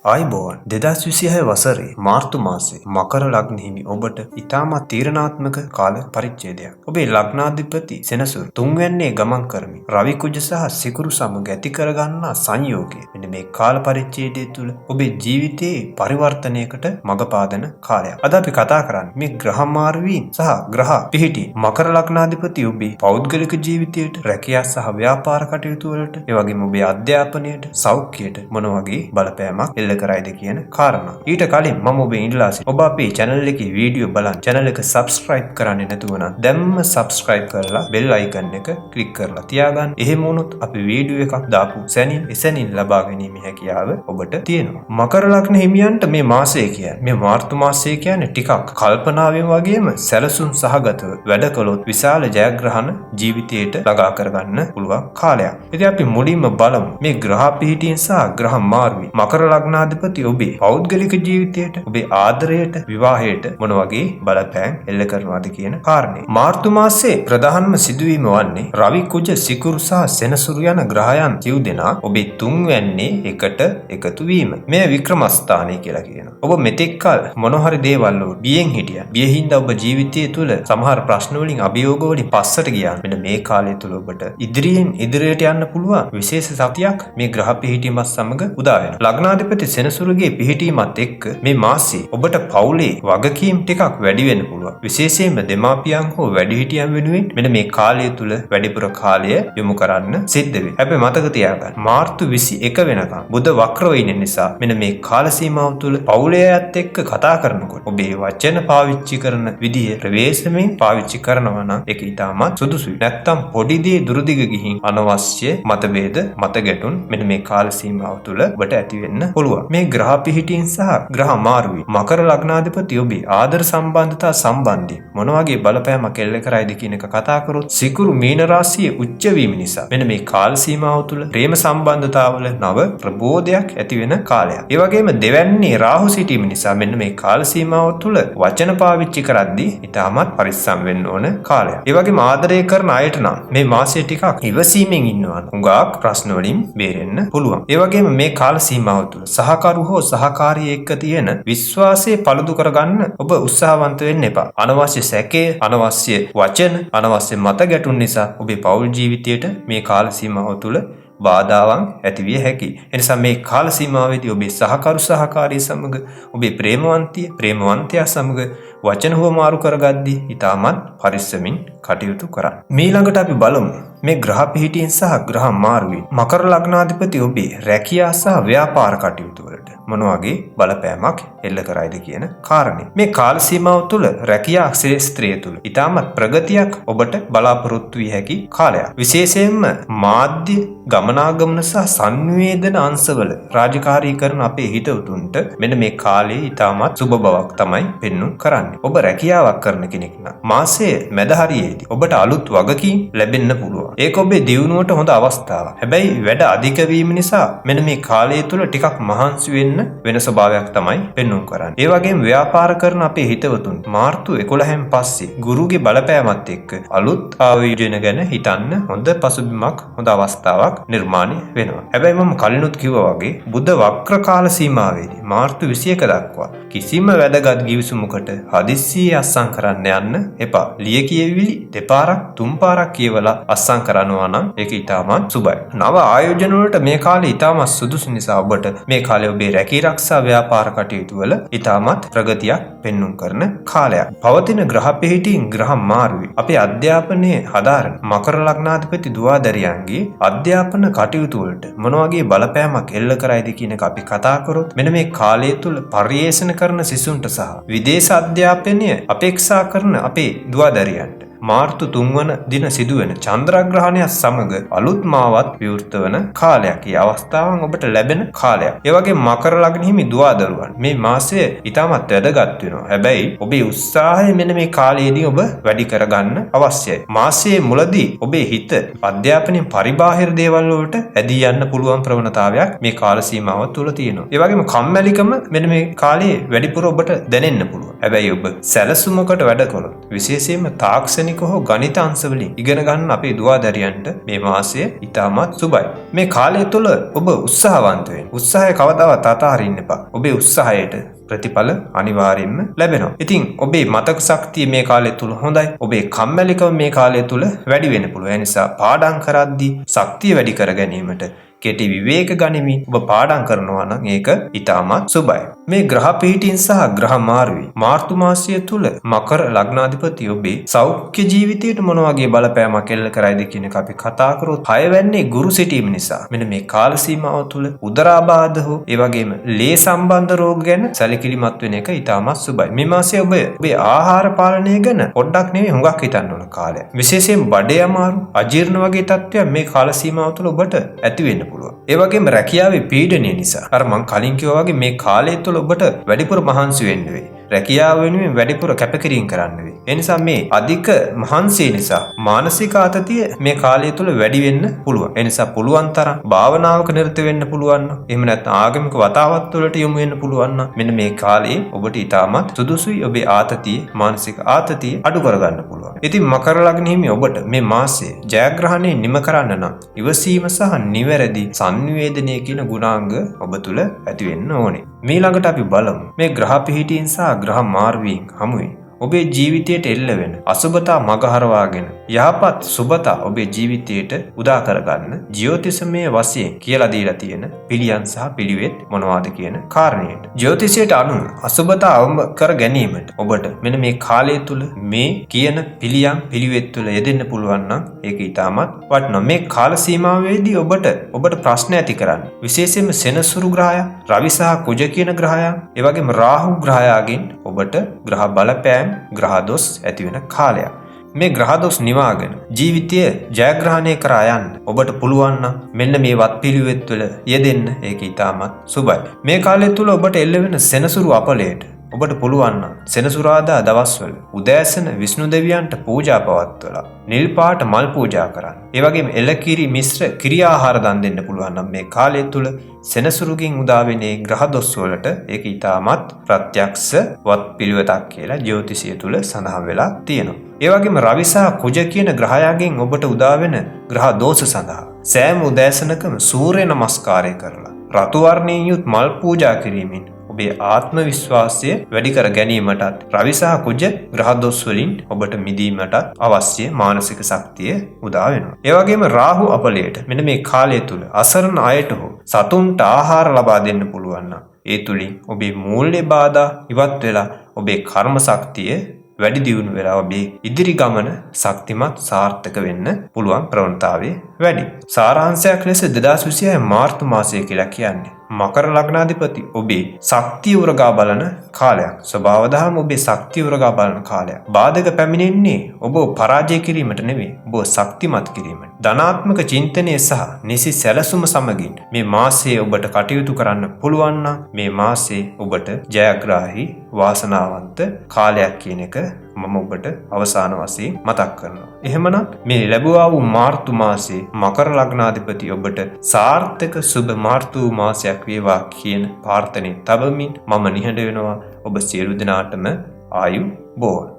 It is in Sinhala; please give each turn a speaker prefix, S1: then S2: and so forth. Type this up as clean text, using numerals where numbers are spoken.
S1: ආයිබෝවන් 2026 වසරේ මාර්තු මාසයේ මකර ලග්න හිමි ඔබට ඉතාමත් තීරණාත්මක කාල පරිච්ඡේදයක්. ඔබේ ලග්නාධිපති සෙනසුරු තුන්වැන්නේ ගමන් කරමින් රවි කුජ සහ සිකුරු සමග ඇති කරගන්නා සංයෝගය. මෙන්න මේ කාල පරිච්ඡේදය තුළ ඔබේ ජීවිතයේ පරිවර්තනයකට මඟ පාදන කාලයක්. අද අපි කතා කරන්නේ මේ ග්‍රහ මාරුවීම් සහ ග්‍රහ පිහිටි මකර ලග්නාධිපති ඔබේ පෞද්ගලික ජීවිතයට, රැකියා සහ ව්‍යාපාර කටයුතු වලට, ඒ වගේම ඔබේ අධ්‍යාපනයට, සෞඛ්‍යයට මොන වගේ බලපෑමක් කරයිද කියන කාරණා. ඊට කලින් මම ඔබෙන් ඉල්ලා සිටිනවා ඔබ අපේ channel එකේ වීඩියෝ බලන් channel එක subscribe කරන්නේ නැතුව නම් දැන්ම subscribe කරලා bell icon එක click කරලා තියාගන්න. එහෙම වුණොත් අපි වීඩියෝ එකක් දාපු සැනින් එසැනින් ලබා ගැනීමේ හැකියාව ඔබට තියෙනවා. මකර ලග්න හිමියන්ට මේ මාසය කියන්නේ මේ මාර්තු මාසය කියන්නේ ටිකක් කල්පනාවෙන් වගේම සැලසුම් සහගතව වැඩ කළොත් විශාල ජයග්‍රහණ ජීවිතයට ළඟා කරගන්න පුළුවන් කාලයක්. ඉතින් අපි මුලින්ම බලමු මේ ග්‍රහ පිහිටීම් සහ ග්‍රහ මාරුවීම් මකර ලග්න නාධිපති ඔබේ පෞද්ගලික ජීවිතයට, ඔබේ ආදරයට, විවාහයට මොන වගේ බලපෑම් එල්ල කරනවාද කියන කාරණේ. මාර්තු මාසයේ ප්‍රධානම සිදුවීම වන්නේ රවි කුජ සිකුරු සහ සෙනසුරු යන ග්‍රහයන් කිව් දෙනා ඔබේ තුන්වැන්නේ එකට එකතු වීම. මේ වික්‍රමස්ථානය කියලා කියනවා. ඔබ මෙතෙක් කල මොන හරි දේවල් වල බියෙන් හිටියා. බියෙහිඳ ඔබ ජීවිතය තුළ සමහර ප්‍රශ්න වලින්, අභියෝග වලින් පස්සට ගියා. මෙන්න මේ කාලය තුළ ඔබට ඉදිරියට යන්න පුළුවන් විශේෂ සතියක් මේ ග්‍රහ පිහිටීමත් සමග උදා වෙනවා. ලග්නාධිපති සෙනසුරුගේ පිහිටීමත් එක්ක මේ මාසයේ ඔබට පවුලේ වගකීම් ටිකක් වැඩි වෙන්න පුළුවන්. විශේෂයෙන්ම දෙමාපියන් හෝ වැඩිහිටියන් වෙනුවෙන් මෙන්න මේ කාලය තුල වැඩිපුර කාලය යොමු කරන්න සිද්ධ වෙයි. හැබැයි මතක තියාගන්න මාර්තු 21 වෙනකම් බුධ වක්‍රව ඉන්න නිසා මෙන්න මේ කාල සීමාව තුල පවුලේ අයත් එක්ක කතා කරනකොට ඔබේ වචන පාවිච්චි කරන විදිය ප්‍රවේශමෙන් පාවිච්චි කරනවා නම් ඒක ඉතාමත් සුදුසුයි. නැත්තම් පොඩි දේ දුරදිග ගිහින් අනවශ්‍ය මතභේද මතගැටුම් මෙන්න මේ කාල සීමාව තුල ඔබට ඇති වෙන්න පුළුවන්. මේ ග්‍රහ පිහිටීම් සහ ග්‍රහ මාරුවීම් මකර ලග්නාධිපති ඔබේ ආදර සම්බන්ධතා සම්බන්ධයෙන් මොන වගේ බලපෑමක් එල්ල කරයිද කියන එක කතා කරොත් සිකුරු මීන රාශියේ උච්ච වීම නිසා මෙන්න මේ කාල සීමාව තුළ ප්‍රේම සම්බන්ධතාවල නව ප්‍රබෝධයක් ඇති වෙන කාලයක්. ඒ වගේම දෙවැන්නේ රාහු සිටීම නිසා මෙන්න මේ කාල සීමාව තුළ වචන පාවිච්චි කරද්දී ඉතාමත් පරිස්සම් වෙන්න ඕන කාලයක්. ඒ වගේම ආදරය කරන අයට නම් මේ මාසයේ ටිකක් ඉවසීමෙන් ඉන්නවා. හුඟක් ප්‍රශ්න වලින් බේරෙන්න පුළුවන්. ඒ වගේම මේ කාල සීමාව තුළ සහකරු හෝ සහකාරිය එක්ක තියෙන විශ්වාසය පළුදු කරගන්න ඔබ උත්සාහවන්ත වෙන්න එපා. අනවශ්‍ය සැකය, අනවශ්‍ය වචන, අනවශ්‍ය මත ගැටුම් නිසා ඔබේ පෞල් ජීවිතයට මේ කාල සීමාව තුළ බාධාවන් ඇතිවිය හැකියි. එනිසා මේ කාල සීමාවේදී ඔබේ සහකරු සහකාරිය සමග, ඔබේ ප්‍රේමවන්තයා සමග වචන හුවමාරු කරගද්දී ඉතාමත් පරිස්සමින් කටයුතු කරන්න. ඊළඟට අපි බලමු මේ ග්‍රහ පිහිටීම් සහ ග්‍රහ මාරුවීම් මකර ලග්නාධිපති ඔබේ රැකියා සහ ව්‍යාපාර කටයුතු වලට මොන වගේ බලපෑමක් එල්ල කරයිද කියන කාරණේ. මේ කාල සීමාව තුළ රැකියා ක්ෂේත්‍රය තුළ ඉතාමත් ප්‍රගතියක් ඔබට බලාපොරොත්තු විය හැකි කාලයක්. විශේෂයෙන්ම මාධ්‍ය, ගමනාගමන සහ සංවේදන අංශවල රාජකාරී කරන අපේ හිතවතුන්ට මෙන්න මේ කාලේ ඉතාමත් සුබ බවක් තමයි පෙන්වු කරන්නේ. ඔබ රැකියාවක් කරන කෙනෙක් නම් මාසයේ මැද හරියේදී ඔබට අලුත් වගකීම් ලැබෙන්න පුළුවන්. ඒක ඔබේ දියුණුවට හොඳ අවස්ථාවක්. හැබැයි වැඩ අධික වීම නිසා මෙන්න මේ කාලය තුළ ටිකක් මහන්සි වෙන්න වෙන ස්වභාවයක් තමයි පෙන්වු කරන්නේ. ඒ වගේම ව්‍යාපාර කරන අපේ හිතවතුන් මාර්තු 11න් පස්සේ ගුරුගේ බලපෑමත් එක්ක අලුත් ආයෝජන ගැන හිතන්න හොඳ පසුබිමක්, හොඳ අවස්ථාවක් නිර්මාණය වෙනවා. හැබැයි මම කලිනුත් කිව්වා වගේ බුධ වක්‍ර කාල සීමාවේදී මාර්තු 21 දක්වා කිසිම වැදගත් ගිවිසුමකට හදිස්සියේ අස්සම් කරන්න යන්න එපා. ලිය කියවිලි දෙපාරක් තුන් පාරක් කියවලා අස්සම් කරනවා නම් ඒක ඉතාමත් සුබයි. නව ආයෝජන වලට මේ කාලේ ඉතාමත් සුදුසු නිසා ඔබට මේ කාලේ ඔබේ රැකී ආරක්ෂා ව්‍යාපාර කටයුතු වල ඉතාමත් ප්‍රගතියක් පෙන්වුම් කරන කාලයක්. පවතින ග්‍රහ පිහිටීම් ග්‍රහ මාරුවීම් අපේ අධ්‍යාපනයේ හදාරන මකර ලග්නාධිපති දුවාදරියන්ගේ අධ්‍යාපන කටයුතු වලට මොන වගේ බලපෑමක් එල්ල කරයිද කියන එක අපි කතා කරොත් මෙන්න මේ කාලය තුල පරිේෂණ කරන සිසුන්ට සහ විදේශ අධ්‍යාපනය අපේක්ෂා කරන අපේ දුවාදරියන්ට මාර්තු 3 වන දින සිදුවෙන චන්ද්‍රග්‍රහණය සමග අලුත් මාවත් විවෘත වන කාලයක්. මේ අවස්ථාවන් ඔබට ලැබෙන කාලයක්. ඒ වගේ මකර ලග්න හිමි දුවදරුවන් මේ මාසය ඉතාමත් වැදගත් වෙනවා. හැබැයි ඔබේ උත්සාහය මෙන්න මේ කාලයේදී ඔබ වැඩි කරගන්න අවශ්‍යයි. මාසයේ මුලදී ඔබේ හිත අධ්‍යාපනයෙන් පරිබාහිර දේවල් වලට ඇදී යන්න පුළුවන් ප්‍රවණතාවයක් මේ කාල සීමාව තුළ තියෙනවා. ඒ වගේම කම්මැලිකම මෙන්න මේ කාලේ වැඩිපුර ඔබට දැනෙන්න පුළුවන්. හැබැයි ඔබ සැලසුමකට වැඩ කළොත් විශේෂයෙන්ම තාක්ෂණ තාක්ෂණික හෝ ගණිත අංශ වලින් ඉගෙන ගන්න අපේ දුවදරියන්ට මේ මාසය ඉතාමත් සුබයි. මේ කාලය තුල ඔබ උත්සාහවන්ත වෙන්න. උත්සාහය කවදාවත් අතාරින්න එපා. ඔබේ උත්සාහයට ප්‍රතිඵල අනිවාර්යෙන්ම ලැබෙනවා. ඉතින් ඔබේ මතක ශක්තිය මේ කාලය තුල හොඳයි. ඔබේ කම්මැලිකම මේ කාලය තුල වැඩි වෙන්න පුළුවන්. ඒ නිසා පාඩම් කරද්දී ශක්තිය වැඩි කර ගැනීමට කෙටි විවේක ගනිමින් ඔබ පාඩම් කරනවා නම් ඒක ඉතාමත් සුබයි. මේ ග්‍රහ පිහිටීම් සහ ග්‍රහ මාරුවී මාර්තු මාසය තුල මකර ලග්නාධිපති ඔබේ සෞඛ්‍ය ජීවිතයට මොන වගේ බලපෑමක් එල්ල කරයිද කියන එක අපි කතා කරොත් 6 වෙන්නේ ගුරු සිටීම නිසා මෙන්න මේ කාල සීමාව තුල උදරාබාධ හෝ ඒ වගේම ලේ සම්බන්ධ රෝග ගැන සැලකිලිමත් වෙන එක ඉතාමත් සුබයි. මේ මාසයේ ඔබේ ආහාර පාලනය ගැන පොඩ්ඩක් නෙවෙයි හුඟක් හිතන්න ඕන කාලයක්. විශේෂයෙන් බඩේ අමාරු අජීර්ණ වගේ තත්ත්වයක් මේ කාල සීමාව තුල ඔබට ඇති වෙන්න පුළුවන්. ඒ වගේම රැකියාවේ පීඩනය නිසා අර මං කලින් කිව්වා වගේ මේ කාලය තුල ඔබට වැඩිපුර මහන්සි වෙන්න වෙයි. රැකියාව වෙනුවෙන් වැඩිපුර කැපකිරීම කරන්න වෙයි. ඒ නිසා මේ අධික මහන්සිය නිසා මානසික ආතතිය මේ කාලය තුල වැඩි වෙන්න පුළුවන්. ඒ නිසා පුළුවන් තරම් භාවනාවක නිරත වෙන්න පුළුවන් නම් එහෙම නැත්නම් ආගමික වතාවත් වලට යොමු වෙන්න පුළුවන් නම් මෙන්න මේ කාලේ ඔබට ඉතාමත් සුදුසුයි ඔබේ ආතතිය මානසික ආතතිය අඩු කරගන්න පුළුවන්. ඉතින් මකර ලග්න හිමි ඔබට මේ මාසයේ ජයග්‍රහණය නිම කරන්න නම් ඉවසීම සහ නිවැරදි සංනිවේදනය කියන ගුණාංග ඔබ තුල ඇති වෙන්න ඕනේ. මේ ළඟට අපි බලමු මේ ග්‍රහ පිහිටීම් සහ ග්‍රහ මාර්වීන් හමුවේ ඔබේ ජීවිතයට එල්ල වෙන අසුබතා මගහරවාගෙන යහපත් සුබතා ඔබේ ජීවිතයට උදා කරගන්න ජ්‍යොතිෂමය වශයෙන් කියලා දීලා තියෙන පිළියම් සහ පිළිවෙත් මොනවාද කියන කාරණයට. ජ්‍යොතිෂයට අනුව අසුබතා අවම කර ගැනීමට ඔබට මෙන්න මේ කාලය තුල මේ කියන පිළියම් පිළිවෙත් තුල යෙදෙන්න පුළුවන් නම් ඒක ඉතාමත් වටිනවා. මේ කාල සීමාවේදී ඔබට ප්‍රශ්න ඇති කරන්න. විශේෂයෙන්ම සෙනසුරු ග්‍රහයා, රවි සහ කුජ කියන ග්‍රහයා, ඒ වගේම රාහු ග්‍රහයාගෙන් ඔබට ග්‍රහ බලපෑම් ග්‍රහ දොස් ඇති වෙන කාලයක්. මේ ග්‍රහ දොස් නිවාගෙන ජීවිතය ජයග්‍රහණය කරා යන්න ඔබට පුළුවන් නම් මෙන්න මේ වත් පිළිවෙත් වල යෙදෙන්න ඒක ඉතාමත් සුබයි. මේ කාලය තුල ඔබට එල්ල වෙන සෙනසුරු අපලයට ඔබට පුළුවන් නම් සෙනසුරාදා දවස්වල උදෑසන විෂ්ණු දෙවියන්ට පූජා පවත්වලා නිල් පාට මල් පූජා කරන්න. ඒ වගේම එළකිරි මිශ්‍ර ක්‍රියාහාර දන් දෙන්න පුළුවන් නම් මේ කාලය තුල සෙනසුරුකින් උදා වෙන්නේ ග්‍රහ දොස් වලට ඒක ඊටමත් ප්‍රත්‍යක්ෂ වත් පිළිවෙතක් කියලා ජ්‍යොතිෂය තුල සඳහන් වෙලා තියෙනවා. ඒ වගේම රවි සහ කුජ කියන ග්‍රහයාගෙන් ඔබට උදා වෙන ග්‍රහ දෝෂ සඳහා සෑම උදෑසනකම සූර්ය නමස්කාරය කරලා රතු වර්ණයෙන් යුත් මල් පූජා කිරීමෙන් ඔබේ ආත්ම විශ්වාසය වැඩි කර ගැනීමටත් රවි සහ කුජ ග්‍රහ දොස් වලින් ඔබට මිදීමටත් අවශ්‍ය මානසික ශක්තිය උදා වෙනවා. ඒ වගේම රාහු අපලයට මෙන්න මේ කාලය තුල අසරණ අයට හෝ සතුන්ට ආහාර ලබා දෙන්න පුළුවන් නම් ඒ තුලින් ඔබේ මූල්‍ය බාධා ඉවත් වෙලා ඔබේ කර්ම ශක්තිය වැඩි දියුණු වෙලා ඔබේ ඉදිරි ගමන ශක්තිමත් සාර්ථක වෙන්න පුළුවන් ප්‍රවණතාවය වැඩි. සාරාංශයක් ලෙස 2026 මාර්තු මාසය කියලා කියන්නේ මකර ලග්නාධිපති ඔබේ ශක්තිය උරගා බලන කාලයක්. ස්වභාව දහම ඔබේ ශක්තිය උරගා බලන කාලයක්. බාධක පැමිණෙන්නේ ඔබ පරාජය කිරීමට නෙවෙයි ඔබ ශක්තිමත් කිරීමට. ධනාත්මක චින්තනය සහ නිසි සැලසුම සමගින් මේ මාසයේ ඔබට කටයුතු කරන්න පුළුවන් නම් මේ මාසයේ ඔබට ජයග්‍රාහී වාසනාවන්ත කාලයක් කියන එක මම ඔබට අවසාන වශයෙන් මතක් කරනවා. එහෙමනම් මේ ලැබුවා වූ මාර්තු මාසයේ මකර ලග්නාධිපති ඔබට සාර්ථක සුබ මාර්තු මාසයක් වේවා කියන ප්‍රාර්ථනාවෙන් තබමින් මම නිහඬ වෙනවා ඔබ සියලු දෙනාටම ආයු බෝවන්.